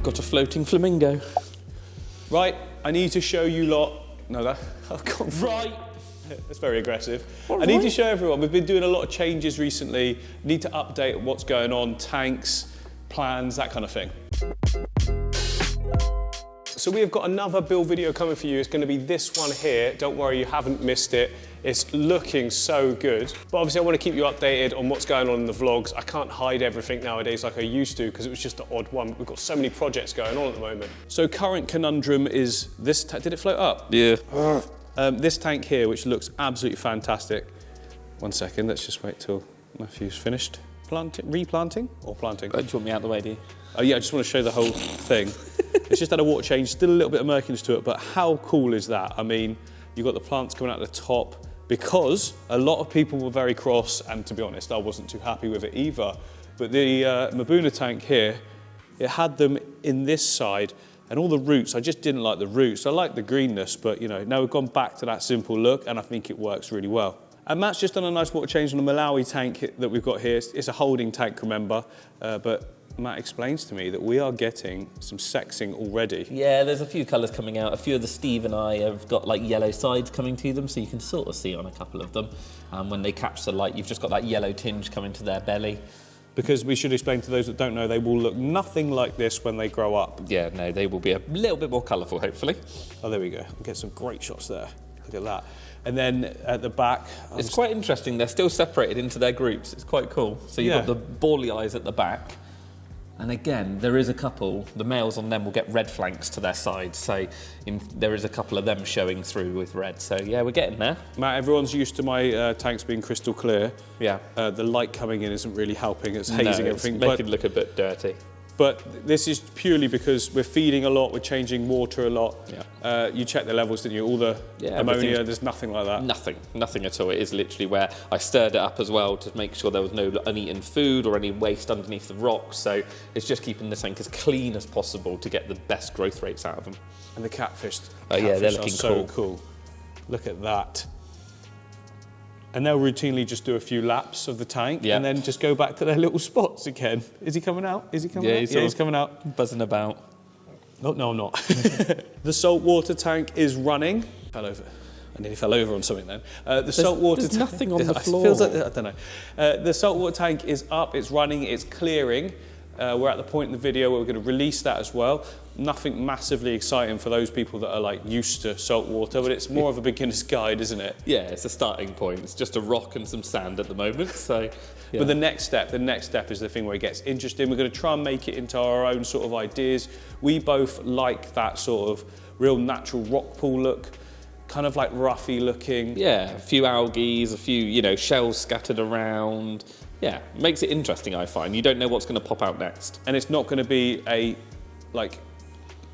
we've got a floating flamingo. Right, I need to show you lot. No, that I've gone right. That's very aggressive. I need to show everyone. We've been doing a lot of changes recently. Need to update what's going on, tanks, plans, that kind of thing. So we have got another build video coming for you. It's going to be this one here. Don't worry, you haven't missed it. It's looking so good. But obviously I want to keep you updated on what's going on in the vlogs. I can't hide everything nowadays like I used to because it was just an odd one. We've got so many projects going on at the moment. So current conundrum is this, did it float up? Yeah. This tank here, which looks absolutely fantastic. 1 second, let's just wait till Matthew's finished. Replanting or planting? Do you want me out the way, do you? Oh yeah, I just want to show the whole thing. It's just had a water change, still a little bit of murkiness to it, but how cool is that? I mean, you've got the plants coming out the top because a lot of people were very cross, and to be honest, I wasn't too happy with it either. But the Mbuna tank here, it had them in this side, and all the roots, I just didn't like the roots. I like the greenness, but you know, now we've gone back to that simple look, and I think it works really well. And Matt's just done a nice water change on the Malawi tank that we've got here. It's a holding tank, remember, but Matt explains to me that we are getting some sexing already. Yeah, there's a few colours coming out. A few of the Steve and I have got like yellow sides coming to them, so you can sort of see on a couple of them. When they catch the light, you've just got that yellow tinge coming to their belly. Because we should explain to those that don't know, they will look nothing like this when they grow up. Yeah, no, they will be a little bit more colourful, hopefully. Oh, there we go. We'll get some great shots there. Look at that. And then at the back... It's quite interesting. They're still separated into their groups. It's quite cool. So you've got the bally eyes at the back. And again, there is a couple, the males on them will get red flanks to their sides, so there is a couple of them showing through with red. So yeah, we're getting there. Matt, everyone's used to my tanks being crystal clear. Yeah. The light coming in isn't really helping, it's hazing everything. It's making it look a bit dirty. But this is purely because we're feeding a lot, we're changing water a lot. Yeah. You check the levels, didn't you? All the ammonia, there's nothing like that. Nothing at all. It is literally where I stirred it up as well to make sure there was no uneaten food or any waste underneath the rocks. So it's just keeping the tank as clean as possible to get the best growth rates out of them. And the catfish. Oh yeah, they're looking so cool. Look at that. And they'll routinely just do a few laps of the tank and then just go back to their little spots again. Is he coming out? Is he coming out? Yeah, he's coming out. Buzzing about. Oh, no, I'm not. The saltwater tank is running. Fell over. I nearly fell over on something then. There's nothing on the floor. Feels like, I don't know. The saltwater tank is up, it's running, it's clearing. We're at the point in the video where we're going to release that as well. Nothing massively exciting for those people that are like used to salt water, but it's more of a beginner's guide, isn't it? Yeah, it's a starting point. It's just a rock and some sand at the moment. So, But the next step is the thing where it gets interesting. We're going to try and make it into our own sort of ideas. We both like that sort of real natural rock pool look, kind of like roughy looking. Yeah, a few algae, a few, shells scattered around. Yeah, makes it interesting, I find. You don't know what's going to pop out next. And it's not going to be a,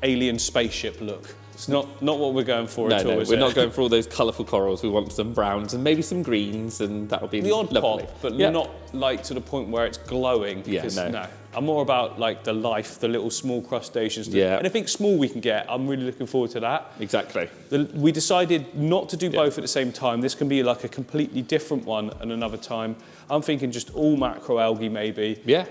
alien spaceship look. It's not what we're going for at all, is it? We're not going for all those colourful corals. We want some browns and maybe some greens, and that'll be the odd lovely. pop, but not to the point where it's glowing. Because, no. I'm more about the life, the little small crustaceans. Yeah. Anything small we can get, I'm really looking forward to that. Exactly. We decided not to do both at the same time. This can be like a completely different one at another time. I'm thinking just all macroalgae maybe. Yeah.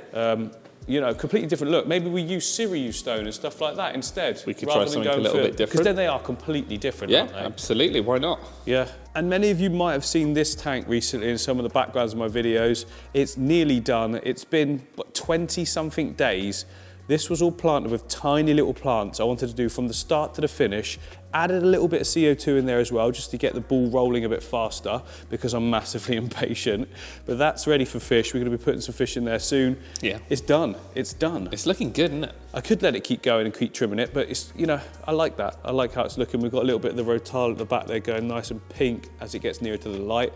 Completely different look. Maybe we use Sirius stone and stuff like that instead. We could try something a little bit different. Because then they are completely different, aren't they? Absolutely. Why not? Yeah. And many of you might have seen this tank recently in some of the backgrounds of my videos. It's nearly done. It's been 20-something days. This was all planted with tiny little plants I wanted to do from the start to the finish. Added a little bit of CO2 in there as well, just to get the ball rolling a bit faster, because I'm massively impatient. But that's ready for fish. We're going to be putting some fish in there soon. Yeah. It's done. It's done. It's looking good, isn't it? I could let it keep going and keep trimming it, but it's, I like that. I like how it's looking. We've got a little bit of the rotale at the back there going nice and pink as it gets nearer to the light.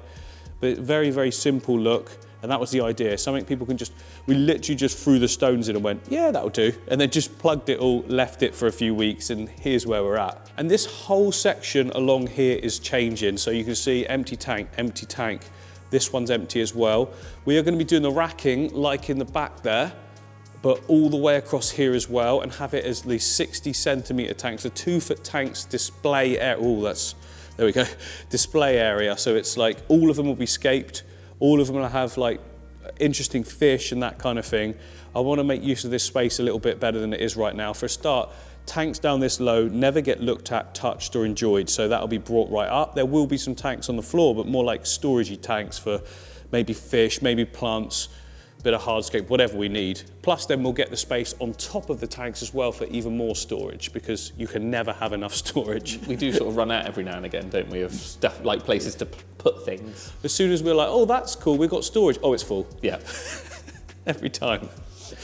But very, very simple look. And that was the idea. Something people can we literally just threw the stones in and went, yeah, that'll do. And then just plugged it all, left it for a few weeks, and here's where we're at. And this whole section along here is changing. So you can see empty tank, empty tank. This one's empty as well. We are going to be doing the racking like in the back there, but all the way across here as well, and have it as these 60-centimetre tanks, the 2-foot tanks display area. There we go, display area. So it's like all of them will be scaped. All of them will have interesting fish and that kind of thing. I want to make use of this space a little bit better than it is right now. For a start, tanks down this low never get looked at, touched or enjoyed, so that'll be brought right up. There will be some tanks on the floor, but more like storagey tanks for maybe fish, maybe plants, bit of hardscape, whatever we need. Plus then we'll get the space on top of the tanks as well for even more storage, because you can never have enough storage. We do sort of run out every now and again, don't we, of stuff, like places to put things. As soon as we're like, oh, that's cool, we've got storage. Oh, it's full. Yeah. Every time.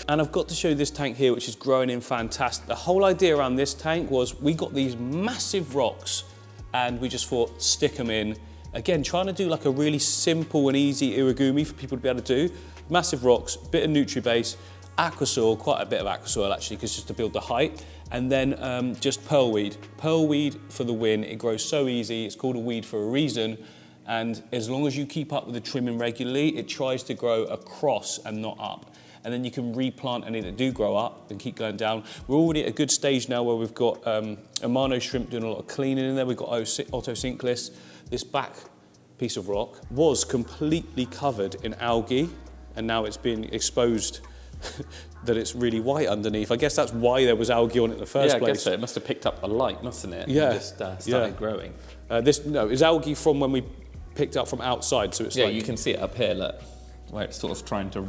And I've got to show you this tank here, which is growing in fantastic. The whole idea around this tank was we got these massive rocks and we just thought, stick them in. Again, trying to do like a really simple and easy irigumi for people to be able to do. Massive rocks, bit of nutri-base, aqua soil, quite a bit of aqua soil actually, because just to build the height, and then just pearlweed. Pearlweed for the win. It grows so easy. It's called a weed for a reason, and as long as you keep up with the trimming regularly, it tries to grow across and not up. And then you can replant any that do grow up and keep going down. We're already at a good stage now where we've got Amano shrimp doing a lot of cleaning in there. We've got Otocinclus. This back piece of rock was completely covered in algae, and now it's been exposed that it's really white underneath. I guess that's why there was algae on it in the first place. Yeah, I guess so. It must have picked up the light, mustn't it? Yeah. And just started growing. No, it's algae from when we picked up from outside, so it's yeah, like... you can see it up here, look, where it's sort of trying to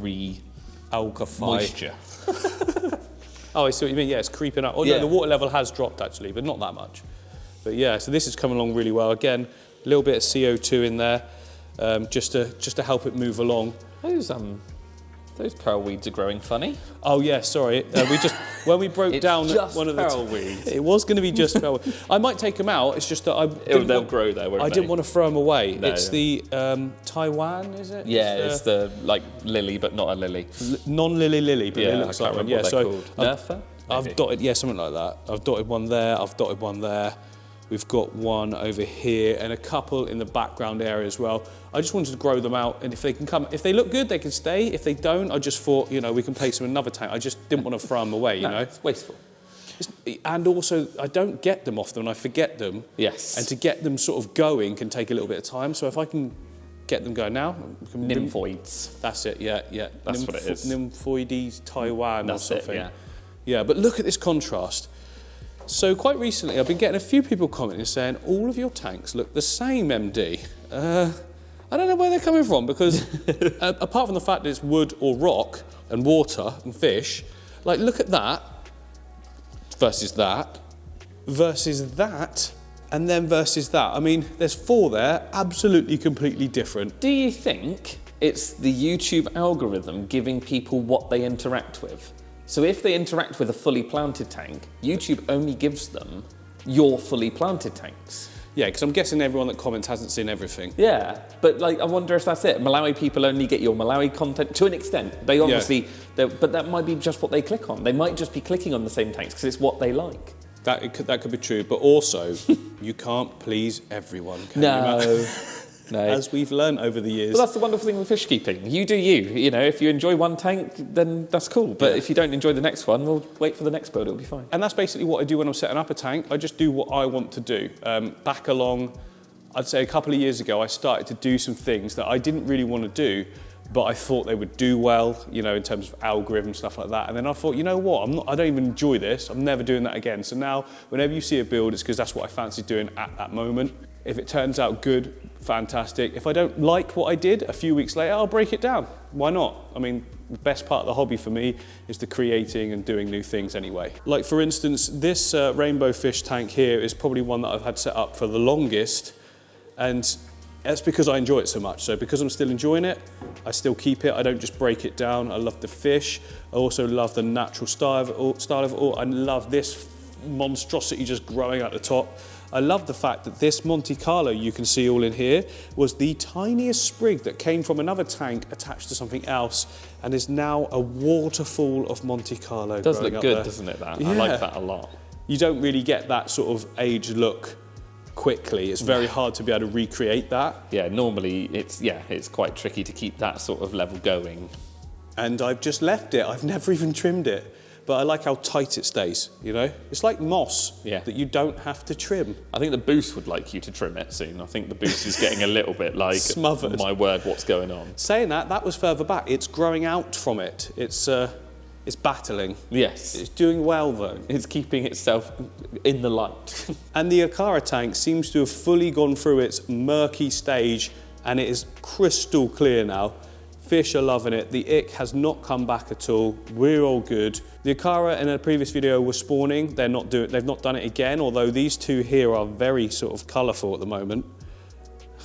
algify. Moisture. Oh, I see what you mean. Yeah, it's creeping up. Oh, yeah. No, the water level has dropped actually, but not that much. But yeah, so this is coming along really well. Again, a little bit of CO2 in there, just to help it move along. Those pearl weeds are growing funny. Oh yeah, sorry. When we broke down one of the pearl weeds. It was going to be just pearl weeds. I might take them out. It's just that they'll grow there. Won't I they? didn't want to throw them away. No. It's the Taiwan, is it? Yeah, it's the like lily, but not a lily. Non-lily lily, but Yeah, it I looks can't like one. remember Yeah, what they're called. Nerfer? I've dotted, yeah, something like that. I've dotted one there. I've dotted one there. We've got one over here and a couple in the background area as well. I just wanted to grow them out, and if they can come, if they look good, they can stay. If they don't, I just thought, you know, we can place them in another tank. I just didn't want to throw them away, you know. It's wasteful. And also, I don't get them often, and I forget them. Yes. And to get them sort of going can take a little bit of time. So if I can get them going now. Nymphoids. That's it, yeah. That's what it is. Nymphoides Taiwan or something. It, yeah. Yeah, but look at this contrast. So quite recently, I've been getting a few people commenting saying, all of your tanks look the same, MD. I don't know where they're coming from, because apart from the fact that it's wood or rock and water and fish, like look at that versus that, and then versus that. I mean, there's 4 there, absolutely completely different. Do you think it's the YouTube algorithm giving people what they interact with? So if they interact with a fully planted tank, YouTube only gives them your fully planted tanks. Yeah, because I'm guessing everyone that comments hasn't seen everything. Yeah, but like I wonder if that's it. Malawi people only get your Malawi content to an extent. They obviously, but that might be just what they click on. They might just be clicking on the same tanks because it's what they like. That could be true, but also you can't please everyone. Can you? No. As we've learned over the years. Well, that's the wonderful thing with fish keeping. You do you. You know, if you enjoy one tank, then that's cool. But if you don't enjoy the next one, we'll wait for the next build. It'll be fine. And that's basically what I do when I'm setting up a tank. I just do what I want to do. Back along, I'd say a couple of years ago, I started to do some things that I didn't really want to do, but I thought they would do well, you know, in terms of algorithm, stuff like that. And then I thought, you know what, I don't even enjoy this. I'm never doing that again. So now, whenever you see a build, it's because that's what I fancy doing at that moment. If it turns out good, fantastic. If I don't like what I did, a few weeks later, I'll break it down. Why not? I mean, the best part of the hobby for me is the creating and doing new things anyway. Like for instance, this rainbow fish tank here is probably one that I've had set up for the longest, and that's because I enjoy it so much. So because I'm still enjoying it, I still keep it. I don't just break it down. I love the fish. I also love the natural style of it all. I love this monstrosity just growing at the top. I love the fact that this Monte Carlo you can see all in here was the tiniest sprig that came from another tank attached to something else and is now a waterfall of Monte Carlo. It does look good, there. Doesn't it, that? Yeah. I like that a lot. You don't really get that sort of age look quickly. It's very hard to be able to recreate that. Yeah, normally it's quite tricky to keep that sort of level going. And I've just left it. I've never even trimmed it. But I like how tight it stays, you know? It's like moss that you don't have to trim. I think the Boost would like you to trim it soon. I think the Boost is getting a little bit like, smothered. My word, what's going on? Saying that was further back. It's growing out from it. It's It's battling. Yes. It's doing well though. It's keeping itself in the light. And the AQUARIAN tank seems to have fully gone through its murky stage and it is crystal clear now. Fish are loving it. The ick has not come back at all. We're all good. The AQUARIAN in a previous video was spawning. They've not done it again, although these two here are very sort of colourful at the moment.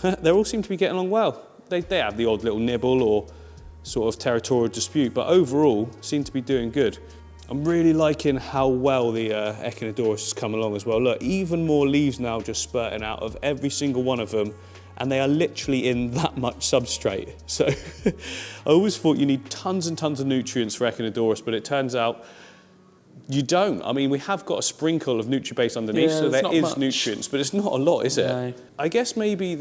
They all seem to be getting along well. They have the odd little nibble or sort of territorial dispute, but overall seem to be doing good. I'm really liking how well the Echinodorus has come along as well. Look, even more leaves now just spurting out of every single one of them, and they are literally in that much substrate. So I always thought you need tons and tons of nutrients for Echinodorus, but it turns out you don't. I mean, we have got a sprinkle of NutriBase underneath, so there is nutrients, but it's not a lot, is it? No. I guess maybe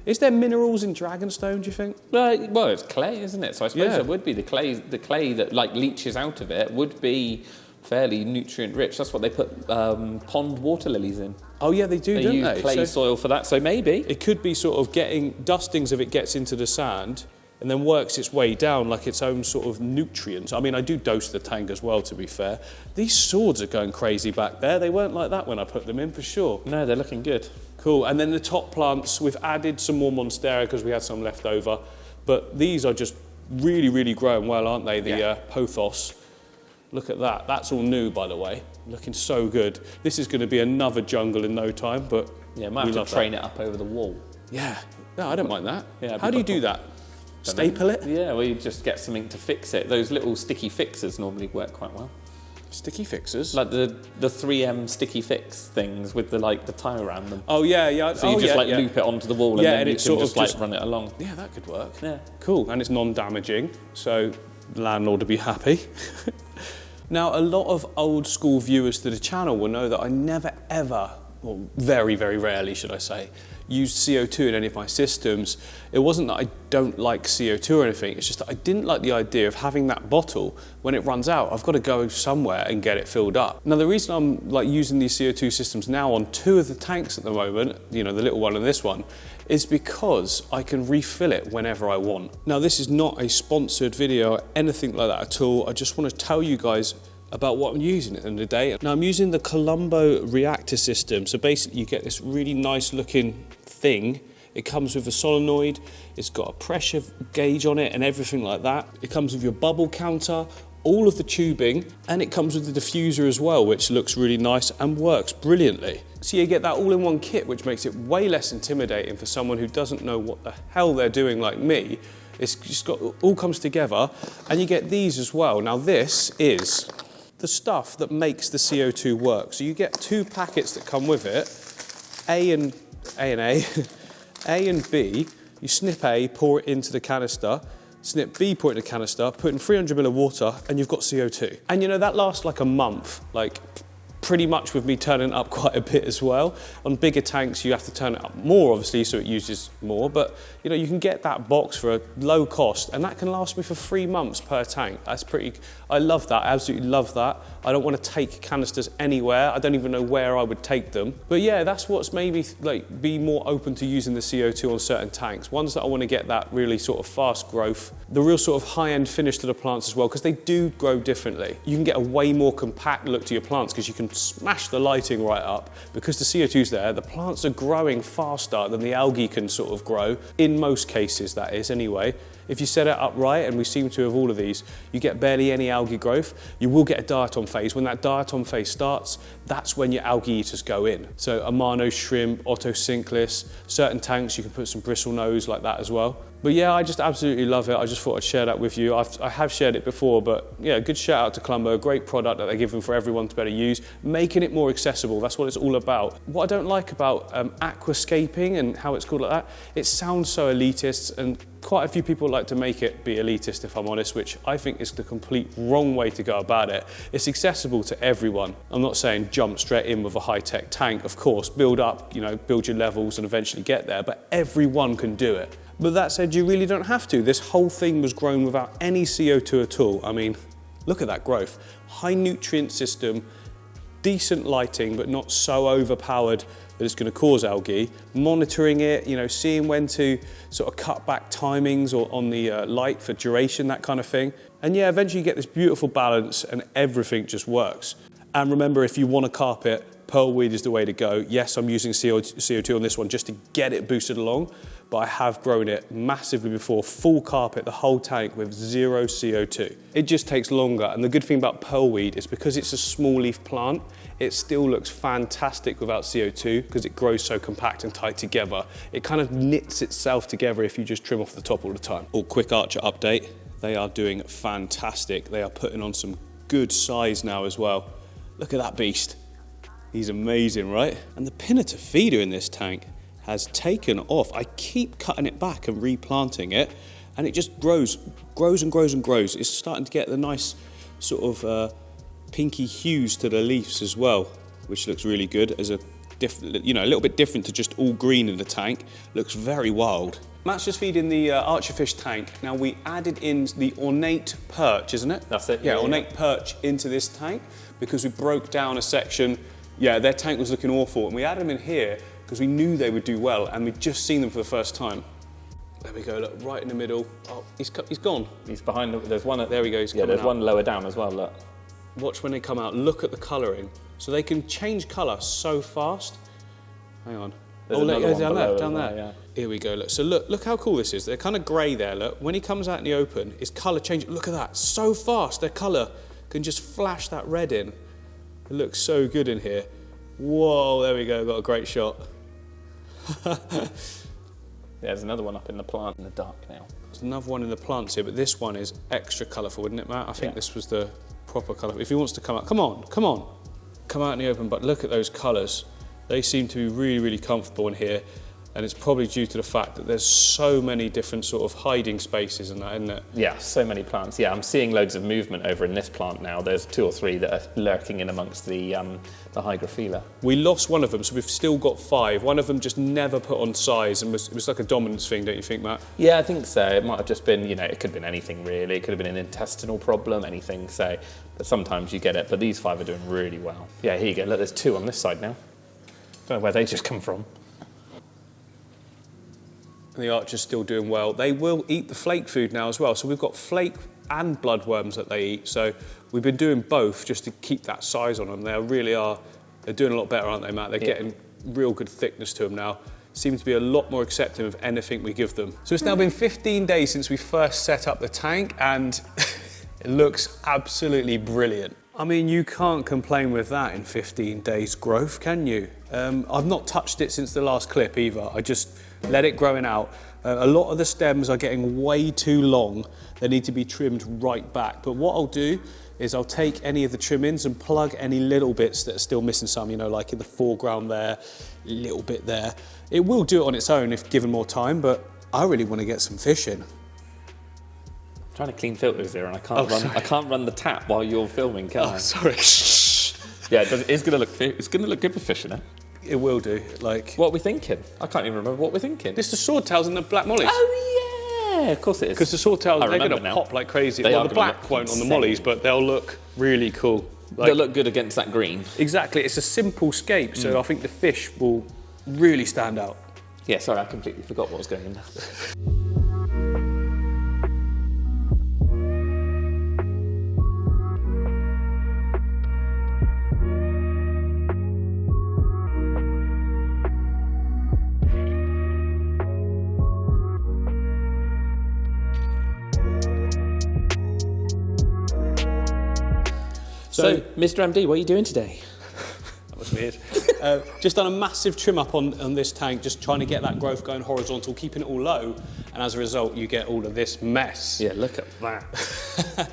is there minerals in Dragonstone, do you think? Well, it's clay, isn't it? So I suppose there would be the clay that like leaches out of it would be fairly nutrient rich. That's what they put pond water lilies in. Oh yeah, they do, don't they? They use clay soil for that, so maybe. It could be sort of getting dustings of it gets into the sand and then works its way down like its own sort of nutrients. I mean, I do dose the tank as well, to be fair. These swords are going crazy back there. They weren't like that when I put them in, for sure. No, they're looking good. Cool, and then the top plants, we've added some more Monstera because we had some left over, but these are just really, really growing well, aren't they? The Pothos. Look at that. That's all new, by the way. Looking so good. This is going to be another jungle in no time, but yeah, might have to train it up over the wall. Yeah, no, I don't mind that. Yeah, how do you do that? Staple it? Yeah, well, you just get something to fix it. Those little sticky fixers normally work quite well. Sticky fixers? Like the 3M sticky fix things with the tie around them. Oh yeah, yeah. So you just loop it onto the wall and then you can just run it along. Yeah, that could work. Yeah. Cool, and it's non-damaging, so the landlord will be happy. Now, a lot of old school viewers to the channel will know that I never ever, or very, very rarely should I say, used CO2 in any of my systems. It wasn't that I don't like CO2 or anything, it's just that I didn't like the idea of having that bottle, when it runs out, I've got to go somewhere and get it filled up. Now the reason I'm using these CO2 systems now on 2 of the tanks at the moment, you know, the little one and this one, is because I can refill it whenever I want. Now this is not a sponsored video or anything like that at all, I just want to tell you guys about what I'm using at the end of the day. Now I'm using the Colombo reactor system, so basically you get this really nice looking thing. It comes with a solenoid, it's got a pressure gauge on it and everything like that. It comes with your bubble counter, all of the tubing, and it comes with the diffuser as well, which looks really nice and works brilliantly. So you get that all-in-one kit, which makes it way less intimidating for someone who doesn't know what the hell they're doing like me. It's just all comes together, and you get these as well. Now this is the stuff that makes the CO2 work. So you get 2 packets that come with it, A and B. You snip A, pour it into the canister, snip B, pour it in the canister, put in 300 ml of water, and you've got CO2. And you know, that lasts like a month, pretty much with me turning it up quite a bit as well. On bigger tanks, you have to turn it up more, obviously, so it uses more, but you know, you can get that box for a low cost, and that can last me for 3 months per tank. That's I love that, I absolutely love that. I don't want to take canisters anywhere. I don't even know where I would take them. But yeah, that's what's made me be more open to using the CO2 on certain tanks. Ones that I want to get that really sort of fast growth, the real sort of high-end finish to the plants as well, because they do grow differently. You can get a way more compact look to your plants because you can smash the lighting right up. Because the CO2's there, the plants are growing faster than the algae can sort of grow, in most cases that is anyway. If you set it up right, and we seem to have all of these, you get barely any algae growth. You will get a diatom phase. When that diatom phase starts, that's when your algae eaters go in. So Amano shrimp, Otocinclus, certain tanks you can put some bristlenose like that as well. But yeah, I just absolutely love it. I just thought I'd share that with you. I have shared it before, but yeah, good shout out to Colombo. A great product that they're giving for everyone to better use, making it more accessible. That's what it's all about. What I don't like about aquascaping and how it's called like that, it sounds so elitist, and quite a few people like to make it be elitist, if I'm honest, which I think is the complete wrong way to go about it. It's accessible to everyone. I'm not saying jump straight in with a high-tech tank, of course, build up, you know, build your levels and eventually get there, but everyone can do it. But that said, you really don't have to. This whole thing was grown without any CO2 at all. I mean, look at that growth. High nutrient system, decent lighting, but not so overpowered that it's going to cause algae. Monitoring it, you know, seeing when to sort of cut back timings or on the light for duration, that kind of thing. And yeah, eventually you get this beautiful balance and everything just works. And remember, if you want a carpet, pearlweed is the way to go. Yes, I'm using CO2 on this one just to get it boosted along, but I have grown it massively before, full carpet, the whole tank with 0 CO2. It just takes longer, and the good thing about pearlweed is because it's a small leaf plant, it still looks fantastic without CO2 because it grows so compact and tight together. It kind of knits itself together if you just trim off the top all the time. Oh, quick Archer update. They are doing fantastic. They are putting on some good size now as well. Look at that beast. He's amazing, right? And the pinnator feeder in this tank has taken off. I keep cutting it back and replanting it, and it just grows and grows and grows. It's starting to get the nice sort of pinky hues to the leaves as well, which looks really good as a little bit different to just all green in the tank. Looks very wild. Matt's just feeding the archerfish tank. Now we added in the ornate perch, isn't it? That's it. Yeah, ornate perch into this tank because we broke down a section. Yeah, their tank was looking awful, and we added them in here because we knew they would do well, and we'd just seen them for the first time. There we go, look, right in the middle. Oh, he's gone. He's behind, there's one. There we go, he's yeah, there's out. One lower down as well, look. Watch when they come out, look at the colouring. So they can change colour so fast. Hang on. There's down there. Yeah. Here we go, look. So look how cool this is. They're kind of grey there, look. When he comes out in the open, his colour changes. Look at that, so fast. Their colour can just flash that red in. It looks so good in here. Whoa, there we go, got a great shot. Yeah, there's another one up in the plant in the dark now. There's another one in the plants here, but this one is extra colourful, isn't it, Matt? I think this was the proper colour. If he wants to come out, come on. Come out in the open, but look at those colours. They seem to be really, really comfortable in here, and it's probably due to the fact that there's so many different sort of hiding spaces and that, isn't it? Yeah, so many plants. Yeah, I'm seeing loads of movement over in this plant now. There's 2 or 3 that are lurking in amongst the hygrophila. We lost one of them, so we've still got 5. One of them just never put on size, and it was like a dominance thing, don't you think, Matt? Yeah, I think so. It might have just been, it could have been anything really. It could have been an intestinal problem, anything. So, but sometimes you get it. But these 5 are doing really well. Yeah, here you go. Look, there's 2 on this side now. Don't know where they just come from. And the archer's still doing well. They will eat the flake food now as well. So we've got flake and bloodworms that they eat. So we've been doing both just to keep that size on them. They really are, they're doing a lot better, aren't they, Matt? They're getting real good thickness to them now. Seem to be a lot more accepting of anything we give them. So it's now been 15 days since we first set up the tank, and it looks absolutely brilliant. I mean, you can't complain with that in 15 days growth, can you? I've not touched it since the last clip either. I just let it growing out. A lot of the stems are getting way too long. They need to be trimmed right back. But what I'll do is I'll take any of the trimmings and plug any little bits that are still missing some, like in the foreground there, a little bit there. It will do it on its own if given more time, but I really want to get some fish in. I'm trying to clean filters here, and I can't run the tap while you're filming, can I? Oh, sorry. Yeah, it's going to look good for fishing, eh? It will do. What are we thinking? I can't even remember what we're thinking. It's the swordtails and the black mollies. Oh yeah, of course it is. Because the swordtails, they're going to pop like crazy. Well, the black won't on the mollies, but they'll look really cool. They'll look good against that green. Exactly. It's a simple scape, so I think the fish will really stand out. Yeah, sorry, I completely forgot what was going on there. So, Mr. MD, what are you doing today? That was weird. Just done a massive trim up on this tank, just trying to get that growth going horizontal, keeping it all low, and as a result, you get all of this mess. Yeah, look at that.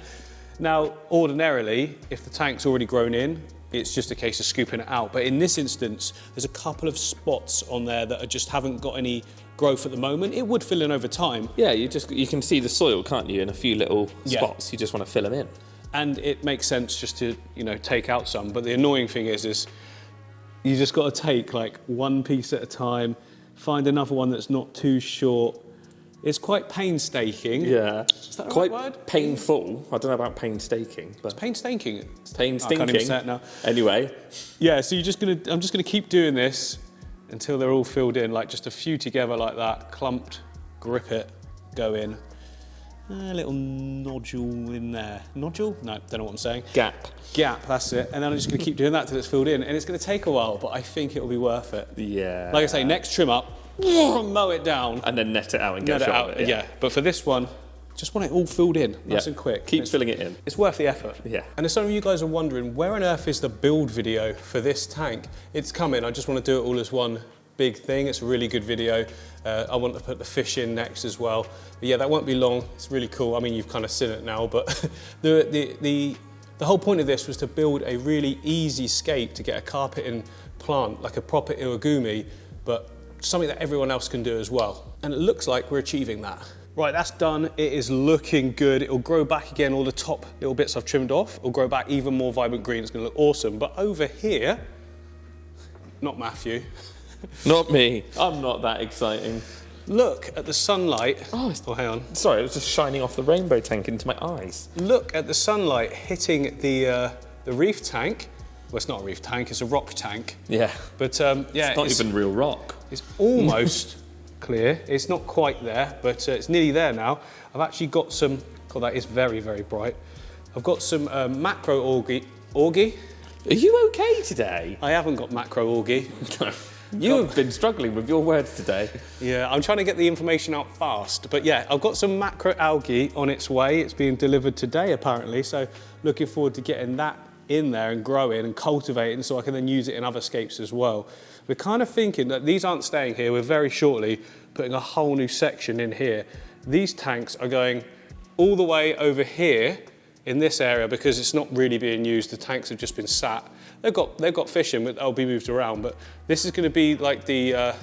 Now, ordinarily, if the tank's already grown in, it's just a case of scooping it out. But in this instance, there's a couple of spots on there that just haven't got any growth at the moment. It would fill in over time. Yeah, you can see the soil, can't you, in a few little spots. You just want to fill them in. And it makes sense just to, take out some. But the annoying thing is you just got to take like one piece at a time, find another one that's not too short, It's quite painstaking. Yeah. Is that the quite right word? painful. I don't know about painstaking, but Painstaking. painstaking. I can't even say it now. Anyway. Yeah, so I'm just gonna keep doing this until they're all filled in, like just a few together like that, clumped, grip it, go in. A little nodule in there. Nodule? No, don't know what I'm saying. Gap. Gap, that's it. And then I'm just gonna keep doing that till it's filled in. And it's gonna take a while, but I think it'll be worth it. Yeah. Like I say, next trim up, mow it down. And then net it out and get Net a it shot out, of it. yeah. But for this one, just want it all filled in, nice and quick. Keep filling it in. It's worth the effort. Yeah. And if some of you guys are wondering, where on earth is the build video for this tank? It's coming, I just want to do it all as one big thing. It's a really good video. I want to put the fish in next as well. But yeah, that won't be long. It's really cool. I mean, you've kind of seen it now, but the whole point of this was to build a really easy scape to get a carpeting plant, like a proper iwagumi, but something that everyone else can do as well. And it looks like we're achieving that. Right, that's done. It is looking good. It'll grow back again, all the top little bits I've trimmed off. It'll grow back even more vibrant green. It's gonna look awesome. But over here, not Matthew. Not me. I'm not that exciting. Look at the sunlight. Oh, hang on. Sorry, it was just shining off the rainbow tank into my eyes. Look at the sunlight hitting the reef tank. Well, it's not a reef tank, it's a rock tank. Yeah. But yeah, it's not even real rock. It's almost clear. It's not quite there, but it's nearly there now. I've actually got some, God, that is very, very bright. I've got some macro algae. Are you okay today? I haven't got macro algae. You have been struggling with your words today. Yeah, I'm trying to get the information out fast. But yeah, I've got some macro algae on its way. It's being delivered today, apparently. So looking forward to getting that in there and growing and cultivating so I can then use it in other scapes as well. We're kind of thinking that these aren't staying here. We're very shortly putting a whole new section in here. These tanks are going all the way over here in this area because it's not really being used. The tanks have just been sat. They've got fish in, but they'll be moved around. But this is going to be like the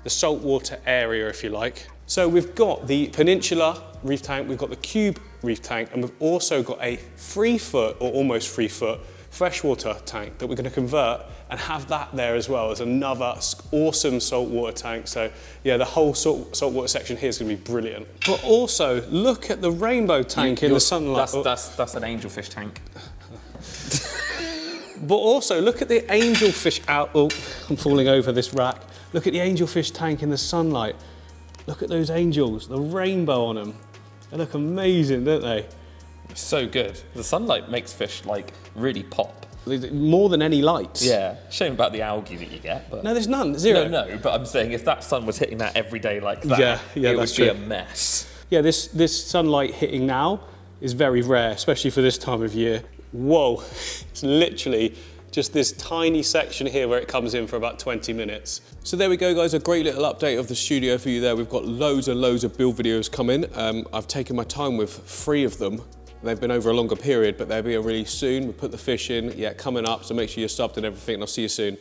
saltwater area, if you like. So we've got the Peninsula reef tank, we've got the Cube reef tank, and we've also got a 3 foot or almost 3 foot freshwater tank that we're going to convert and have that there as well as another awesome saltwater tank. So yeah, the whole saltwater section here is going to be brilliant. But also look at the rainbow tank in the sunlight. That's an angelfish tank. But also look at the angelfish out. Oh, I'm falling over this rack. Look at the angelfish tank in the sunlight. Look at those angels, the rainbow on them. They look amazing, don't they? So good. The sunlight makes fish like really pop. More than any lights. Yeah. Shame about the algae that you get. But no, there's none. Zero. No. But I'm saying if that sun was hitting that every day like that, it would be a mess. Yeah, this sunlight hitting now is very rare, especially for this time of year. Whoa, it's literally just this tiny section here where it comes in for about 20 minutes. So there we go, guys, a great little update of the studio for you there. We've got loads and loads of build videos coming. I've taken my time with 3 of them. They've been over a longer period, but they'll be released soon. We'll put the fish in, coming up, so make sure you're subbed and everything, and I'll see you soon.